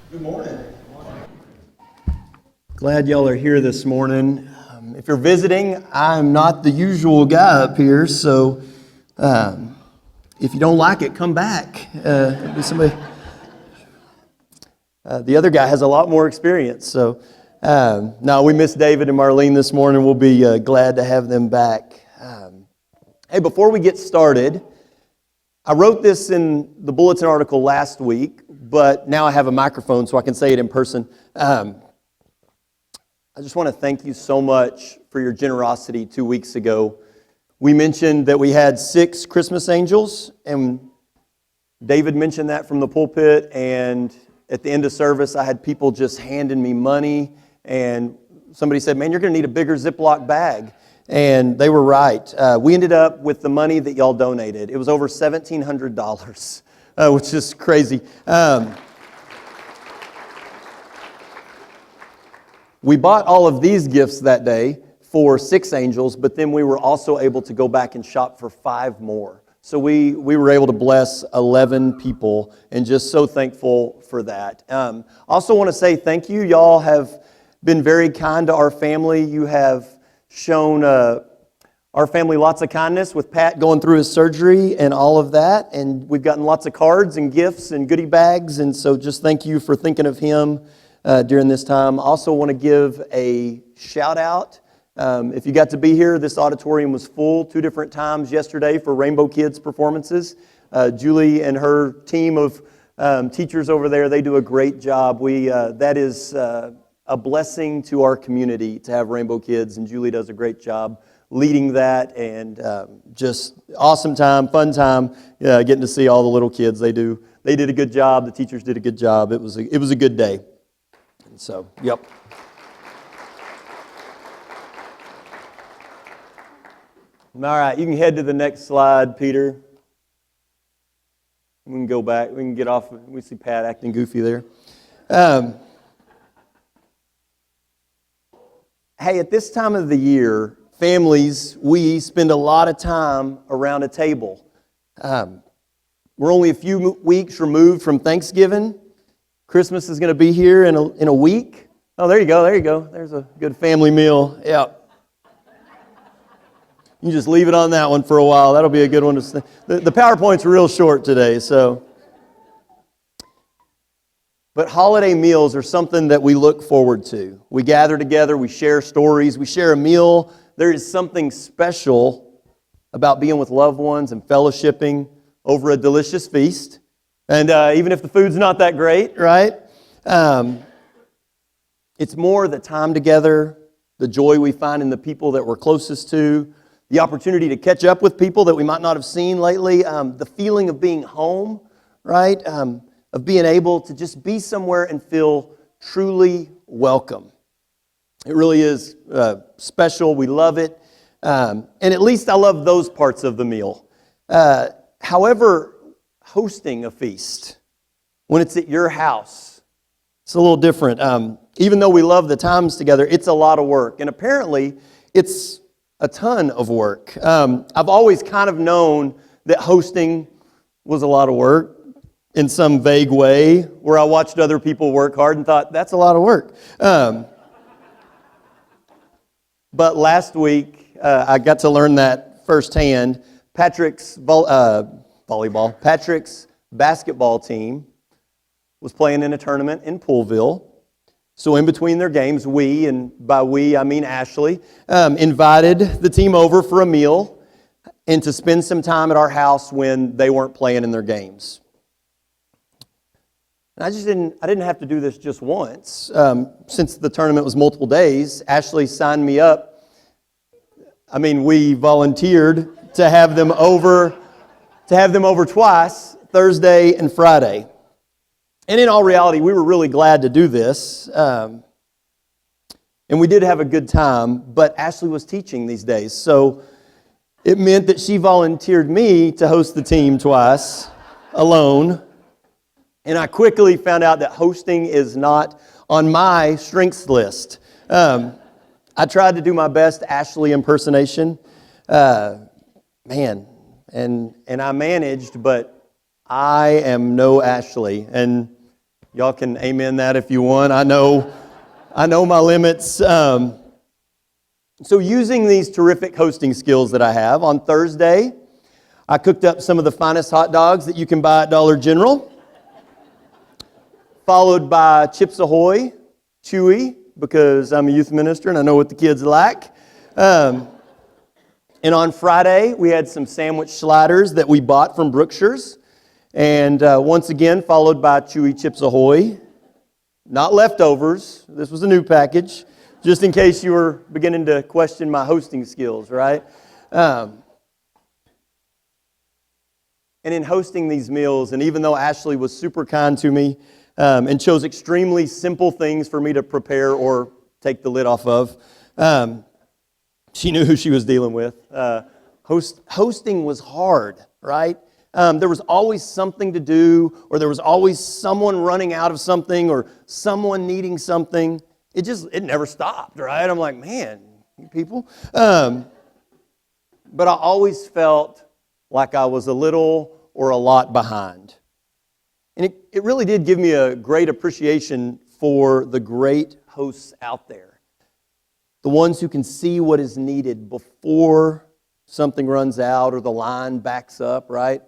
Good morning. Glad y'all are here this morning. If you're visiting, I'm not the usual guy up here, so if you don't like it, come back. Be somebody. The other guy has a lot more experience, so no, we miss David and Marlene this morning. We'll be glad to have them back. Hey, before we get started, I wrote this in the bulletin article last week, but now I have a microphone so I can say it in person. I just want to thank you so much for your generosity 2 weeks ago. We mentioned that we had 6 Christmas angels, and David mentioned that from the pulpit, and at the end of service, I had people just handing me money, and somebody said, man, you're going to need a bigger Ziploc bag. And they were right. We ended up with the money that y'all donated. It was over $1,700, which is crazy. We bought all of these gifts that day for 6 angels, but then we were also able to go back and shop for 5 more. So we were able to bless 11 people, and just so thankful for that. Also want to say thank you. Y'all have been very kind to our family. You have shown our family lots of kindness with Pat going through his surgery and all of that. And we've gotten lots of cards and gifts and goodie bags. And so just thank you for thinking of him during this time. I also want to give a shout out. If you got to be here, this auditorium was full 2 different times yesterday for Rainbow Kids performances. Julie and her team of teachers over there, they do a great job. That is a blessing to our community to have Rainbow Kids, and Julie does a great job leading that, and just awesome time, fun time, getting to see all the little kids. They did a good job. The teachers did a good job. It was a good day. And so, yep. All right, you can head to the next slide, Peter. We can go back. We can get off. We see Pat acting goofy there. Hey, at this time of the year, families, we spend a lot of time around a table. We're only a few weeks removed from Thanksgiving. Christmas is going to be here in a week. Oh, there you go. There's a good family meal. Yeah. You can just leave it on that one for a while. That'll be a good one to see. The PowerPoint's real short today, so. But holiday meals are something that we look forward to. We gather together, we share stories, we share a meal. There is something special about being with loved ones and fellowshipping over a delicious feast. And even if the food's not that great, right? It's more the time together, the joy we find in the people that we're closest to, the opportunity to catch up with people that we might not have seen lately, the feeling of being home, right? Of being able to just be somewhere and feel truly welcome. It really is special. We love it. And at least I love those parts of the meal. However, hosting a feast, when it's at your house, it's a little different. Even though we love the times together, it's a lot of work. And apparently, it's a ton of work. I've always kind of known that hosting was a lot of work in some vague way, where I watched other people work hard and thought, that's a lot of work. But last week, I got to learn that firsthand. Patrick's basketball team was playing in a tournament in Poolville. So in between their games, we, and by we I mean Ashley, invited the team over for a meal and to spend some time at our house when they weren't playing in their games. And I didn't have to do this just once. Since the tournament was multiple days, Ashley signed me up. I mean, we volunteered to have them over twice, Thursday and Friday. And in all reality, we were really glad to do this. And we did have a good time, but Ashley was teaching these days. So it meant that she volunteered me to host the team twice, alone. And I quickly found out that hosting is not on my strengths list. I tried to do my best Ashley impersonation. And I managed, but I am no Ashley. And Y'all can amen that if you want. I know my limits. So using these terrific hosting skills that I have, on Thursday, I cooked up some of the finest hot dogs that you can buy at Dollar General, followed by Chips Ahoy, chewy, because I'm a youth minister and I know what the kids like. And on Friday, we had some sandwich sliders that we bought from Brookshire's. And once again, followed by chewy Chips Ahoy. Not leftovers. This was a new package, just in case you were beginning to question my hosting skills, right? And in hosting these meals, and even though Ashley was super kind to me and chose extremely simple things for me to prepare or take the lid off of, she knew who she was dealing with. Hosting was hard, right? There was always something to do, or there was always someone running out of something, or someone needing something. It never stopped, right? I'm like, man, you people. But I always felt like I was a little or a lot behind. And it really did give me a great appreciation for the great hosts out there. The ones who can see what is needed before something runs out or the line backs up, right?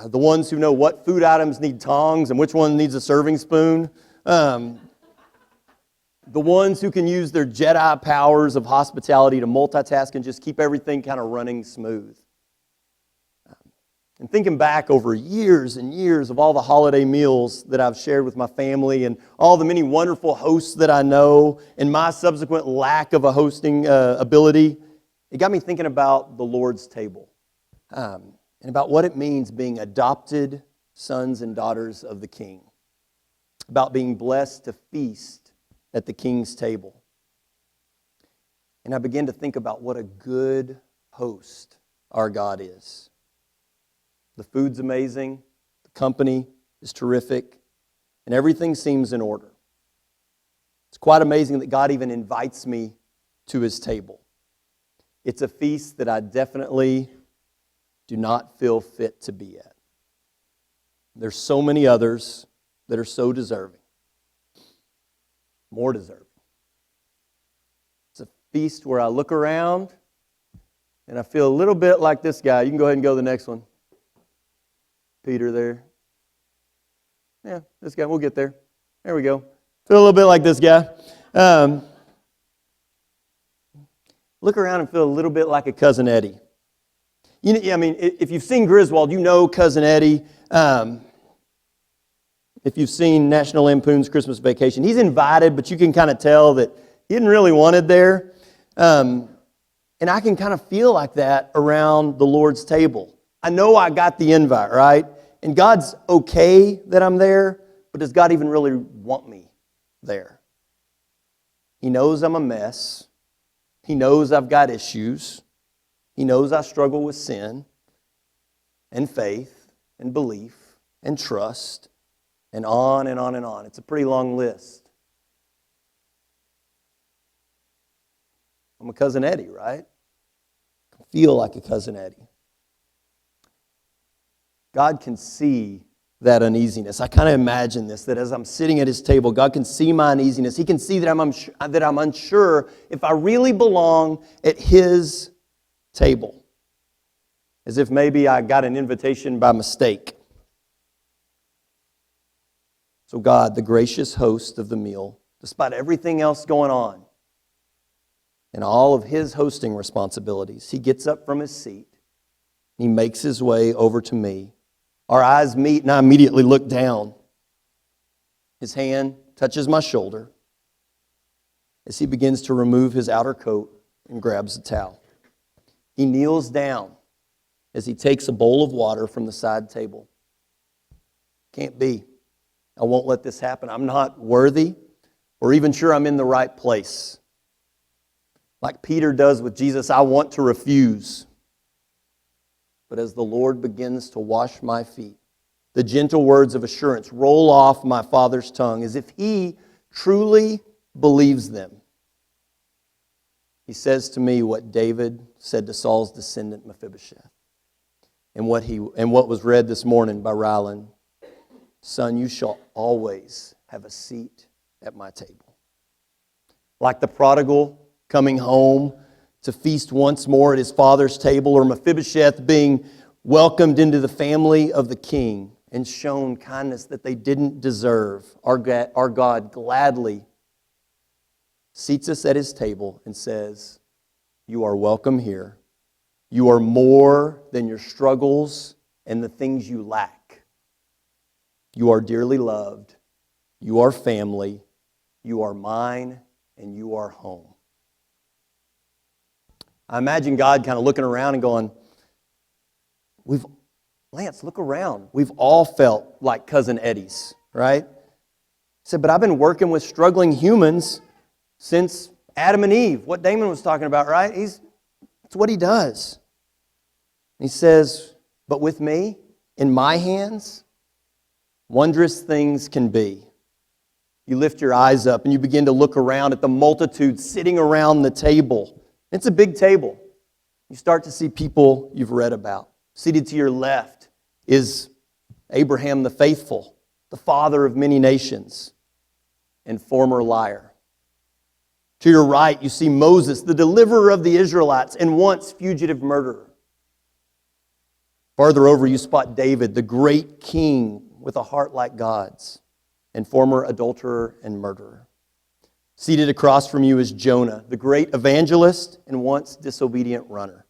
The ones who know what food items need tongs and which one needs a serving spoon. The ones who can use their Jedi powers of hospitality to multitask and just keep everything kind of running smooth. And thinking back over years and years of all the holiday meals that I've shared with my family and all the many wonderful hosts that I know and my subsequent lack of a hosting ability, it got me thinking about the Lord's table. And about what it means being adopted sons and daughters of the King. About being blessed to feast at the King's table. And I began to think about what a good host our God is. The food's amazing, the company is terrific, and everything seems in order. It's quite amazing that God even invites me to His table. It's a feast that I definitely do not feel fit to be at. There's so many others that are so deserving. More deserving. It's a feast where I look around and I feel a little bit like this guy. You can go ahead and go to the next one. Peter there. Yeah, this guy. We'll get there. There we go. Feel a little bit like this guy. Look around and feel a little bit like a Cousin Eddie. You know, I mean, if you've seen Griswold, you know Cousin Eddie. If you've seen National Lampoon's Christmas Vacation, he's invited, but you can kind of tell that he didn't really want it there. And I can kind of feel like that around the Lord's table. I know I got the invite, right? And God's okay that I'm there, but does God even really want me there? He knows I'm a mess. He knows I've got issues. He knows I struggle with sin and faith and belief and trust and on and on and on. It's a pretty long list. I'm a Cousin Eddie, right? I feel like a Cousin Eddie. God can see that uneasiness. I kind of imagine this, that as I'm sitting at His table, God can see my uneasiness. He can see that I'm unsure if I really belong at His table. As if maybe I got an invitation by mistake. So God, the gracious host of the meal, despite everything else going on and all of His hosting responsibilities, He gets up from His seat. He makes His way over to me. Our eyes meet and I immediately look down. His hand touches my shoulder as He begins to remove His outer coat and grabs a towel. He kneels down as He takes a bowl of water from the side table. Can't be. I won't let this happen. I'm not worthy or even sure I'm in the right place. Like Peter does with Jesus, I want to refuse. But as the Lord begins to wash my feet, the gentle words of assurance roll off my Father's tongue as if He truly believes them. He says to me what David said to Saul's descendant Mephibosheth, and what was read this morning by Rylan. son, you shall always have a seat at my table. Like the prodigal coming home to feast once more at his father's table, or Mephibosheth being welcomed into the family of the king and shown kindness that they didn't deserve, our God gladly seats us at his table and says, you are welcome here. You are more than your struggles and the things you lack. You are dearly loved. You are family. You are mine, and you are home. I imagine God kind of looking around and going, Lance, look around. We've all felt like Cousin Eddie's, right? He said, but I've been working with struggling humans since Adam and Eve, what Damon was talking about, right? That's what he does. He says, but with me, in my hands, wondrous things can be. You lift your eyes up and you begin to look around at the multitude sitting around the table. It's a big table. You start to see people you've read about. Seated to your left is Abraham the faithful, the father of many nations, and former liar. To your right, you see Moses, the deliverer of the Israelites, and once fugitive murderer. Farther over, you spot David, the great king with a heart like God's, and former adulterer and murderer. Seated across from you is Jonah, the great evangelist and once disobedient runner.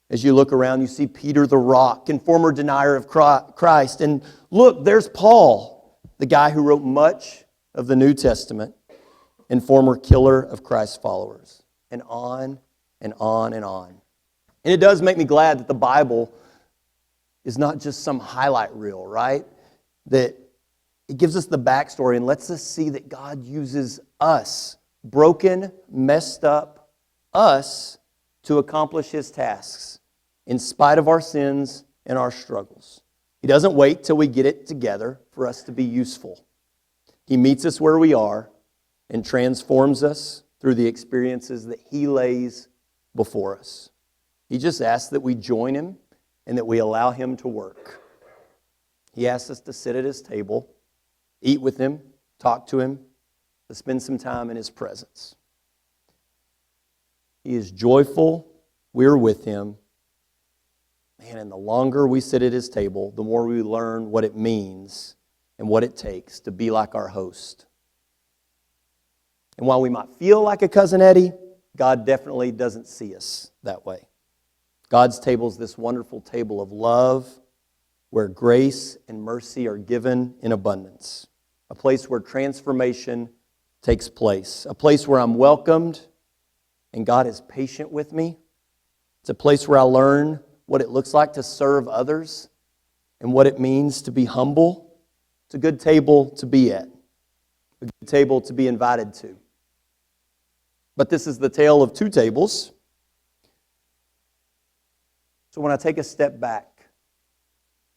As you look around, you see Peter the rock and former denier of Christ. And look, there's Paul, the guy who wrote much of the New Testament and former killer of Christ's followers. And on and on and on. And it does make me glad that the Bible is not just some highlight reel, right? That it gives us the backstory and lets us see that God uses us, broken, messed up, us, to accomplish His tasks in spite of our sins and our struggles. He doesn't wait till we get it together for us to be useful. He meets us where we are and transforms us through the experiences that He lays before us. He just asks that we join Him and that we allow Him to work. He asks us to sit at His table, eat with Him, talk to Him, to spend some time in His presence. He is joyful. We're with Him. Man, and the longer we sit at His table, the more we learn what it means and what it takes to be like our host. And while we might feel like a Cousin Eddie, God definitely doesn't see us that way. God's table is this wonderful table of love where grace and mercy are given in abundance. A place where transformation takes place. A place where I'm welcomed and God is patient with me. It's a place where I learn what it looks like to serve others and what it means to be humble. It's a good table to be at. A good table to be invited to. But this is the tale of two tables. So when I take a step back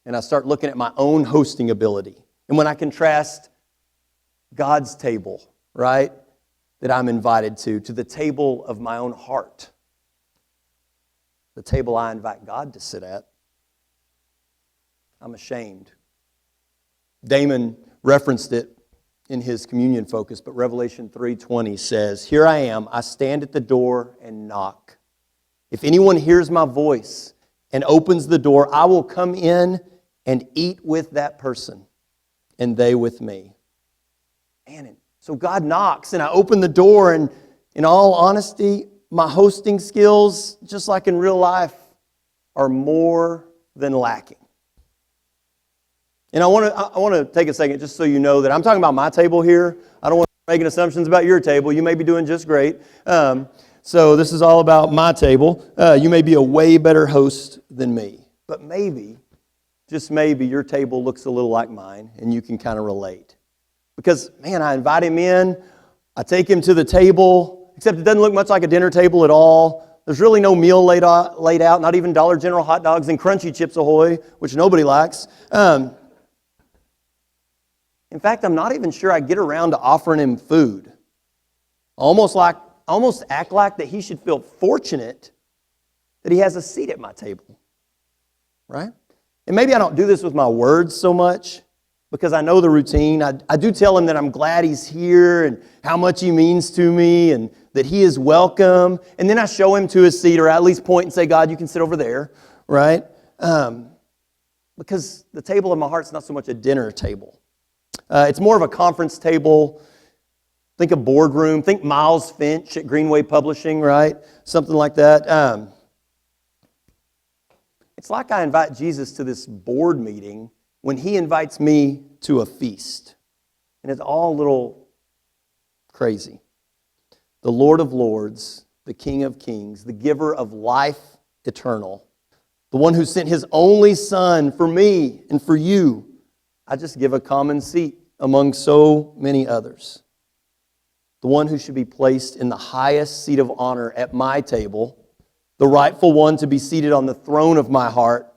and I start looking at my own hosting ability, and when I contrast God's table, right, that I'm invited to the table of my own heart, the table I invite God to sit at, I'm ashamed. Damon referenced it in his communion focus, but Revelation 3:20 says, "Here I am, I stand at the door and knock. If anyone hears my voice and opens the door, I will come in and eat with that person, and they with me." Man, so God knocks, and I open the door, and in all honesty, my hosting skills, just like in real life, are more than lacking. And I want to take a second just so you know that I'm talking about my table here. I don't want to make assumptions about your table. You may be doing just great. So this is all about my table. You may be a way better host than me. But maybe, just maybe, your table looks a little like mine and you can kind of relate. Because, man, I invite him in. I take him to the table, except it doesn't look much like a dinner table at all. There's really no meal laid out, not even Dollar General hot dogs and crunchy Chips Ahoy, which nobody likes. In fact, I'm not even sure I get around to offering him food. Almost act like that he should feel fortunate that he has a seat at my table. Right? And maybe I don't do this with my words so much because I know the routine. I do tell him that I'm glad he's here and how much he means to me and that he is welcome. And then I show him to his seat, or I at least point and say, God, you can sit over there, right? Because the table in my heart's not so much a dinner table. It's more of a conference table. Think a boardroom. Think Miles Finch at Greenway Publishing, right? Something like that. It's like I invite Jesus to this board meeting when he invites me to a feast. And it's all a little crazy. The Lord of Lords, the King of Kings, the giver of life eternal, the one who sent his only Son for me and for you. I just give a common seat among so many others. The one who should be placed in the highest seat of honor at my table, the rightful one to be seated on the throne of my heart,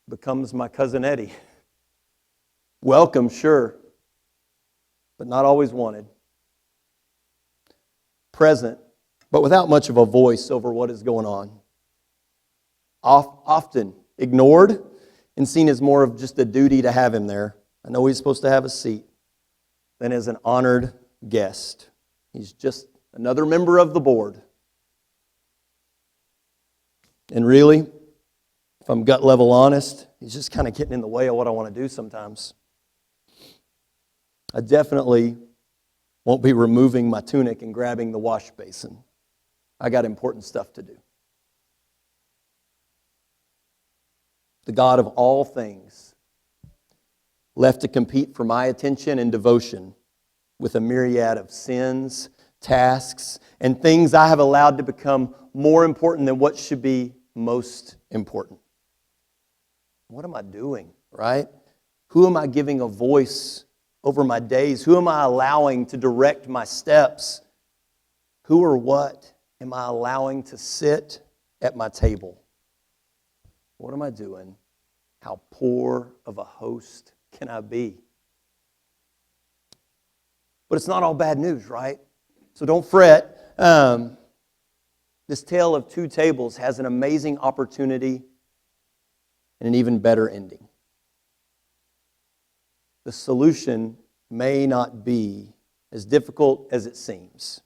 becomes my cousin Eddie. Welcome, sure, but not always wanted. Present, but without much of a voice over what is going on. Often ignored and seen as more of just a duty to have him there. I know he's supposed to have a seat. Than as an honored guest. He's just another member of the board. And really, if I'm gut level honest, he's just kind of getting in the way of what I want to do sometimes. I definitely won't be removing my tunic and grabbing the wash basin. I got important stuff to do. The God of all things left to compete for my attention and devotion with a myriad of sins, tasks, and things I have allowed to become more important than what should be most important. What am I doing, right? Who am I giving a voice over my days? Who am I allowing to direct my steps? Who or what am I allowing to sit at my table? What am I doing? How poor of a host can I be? But it's not all bad news, right? So don't fret. This tale of two tables has an amazing opportunity and an even better ending. The solution may not be as difficult as it seems.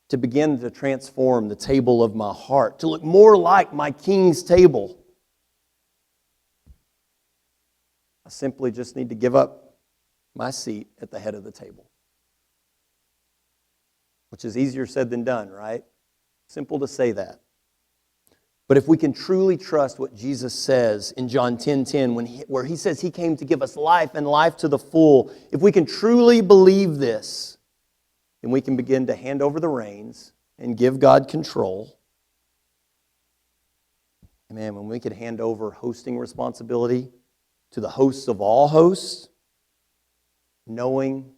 To begin to transform the table of my heart, to look more like my King's table. I simply just need to give up my seat at the head of the table. Which is easier said than done, right? Simple to say that. But if we can truly trust what Jesus says in John 10:10, where he says he came to give us life and life to the full, if we can truly believe this, then we can begin to hand over the reins and give God control. And man, when we can hand over hosting responsibility to the hosts of all hosts, knowing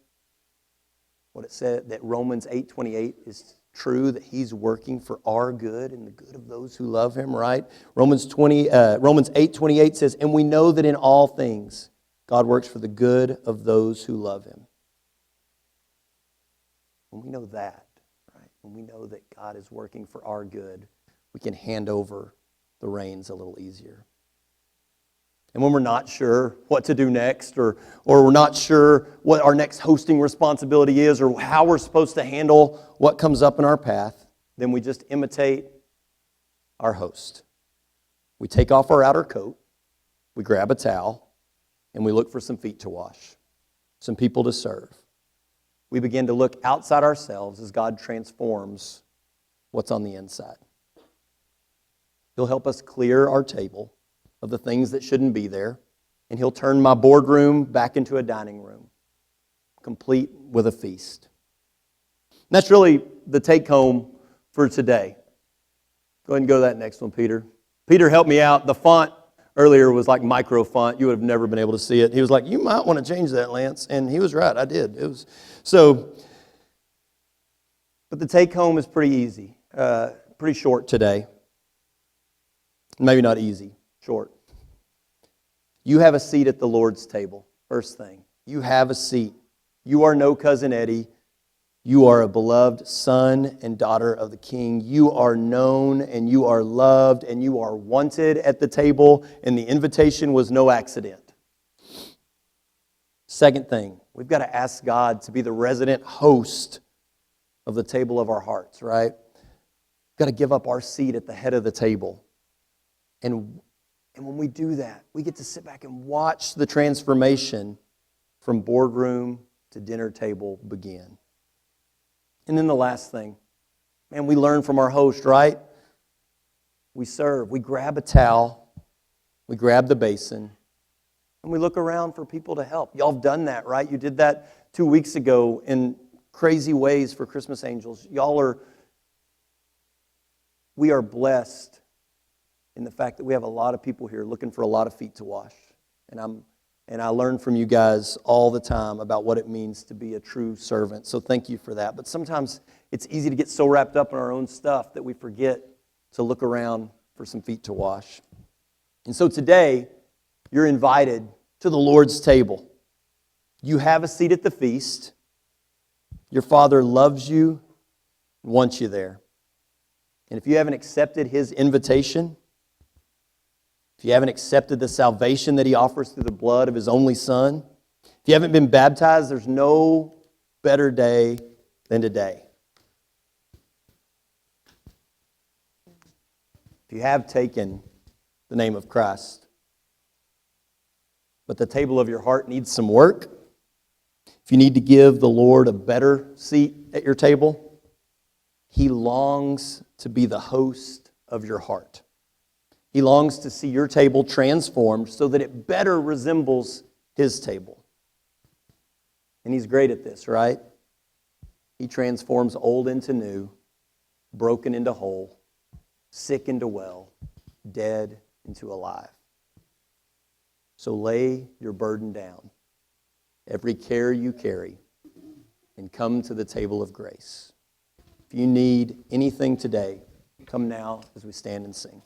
what it said, that Romans 8:28 is true, that he's working for our good and the good of those who love him, right? Romans 8:28 says, and we know that in all things God works for the good of those who love him. When we know that, right? When we know that God is working for our good, we can hand over the reins a little easier. And when we're not sure what to do next, or we're not sure what our next hosting responsibility is, or how we're supposed to handle what comes up in our path, then we just imitate our host. We take off our outer coat, we grab a towel, and we look for some feet to wash, some people to serve. We begin to look outside ourselves as God transforms what's on the inside. He'll help us clear our table of the things that shouldn't be there, and he'll turn my boardroom back into a dining room, complete with a feast. And that's really the take-home for today. Go ahead and go to that next one, Peter. Peter, help me out. The font earlier was like micro font. You would have never been able to see it. He was like, you might want to change that, Lance. And he was right. I did. It was so. But the take-home is pretty easy, pretty short today. Maybe not easy. Short. You have a seat at the Lord's table. First thing. You have a seat. You are no cousin Eddie. You are a beloved son and daughter of the King. You are known and you are loved and you are wanted at the table, and the invitation was no accident. Second thing, we've got to ask God to be the resident host of the table of our hearts, right? We've got to give up our seat at the head of the table. And when we do that, we get to sit back and watch the transformation from boardroom to dinner table begin. And then the last thing, man, we learn from our host, right? We serve. We grab a towel, we grab the basin, and we look around for people to help. Y'all have done that, right? You did that 2 weeks ago in crazy ways for Christmas Angels. We are blessed in the fact that we have a lot of people here looking for a lot of feet to wash. And I learn from you guys all the time about what it means to be a true servant. So thank you for that. But sometimes it's easy to get so wrapped up in our own stuff that we forget to look around for some feet to wash. And so today, you're invited to the Lord's table. You have a seat at the feast. Your Father loves you and wants you there. And if you haven't accepted His invitation, if you haven't accepted the salvation that He offers through the blood of His only Son, if you haven't been baptized, there's no better day than today. If you have taken the name of Christ, but the table of your heart needs some work, if you need to give the Lord a better seat at your table, He longs to be the host of your heart. He longs to see your table transformed so that it better resembles His table. And He's great at this, right? He transforms old into new, broken into whole, sick into well, dead into alive. So lay your burden down, every care you carry, and come to the table of grace. If you need anything today, come now as we stand and sing.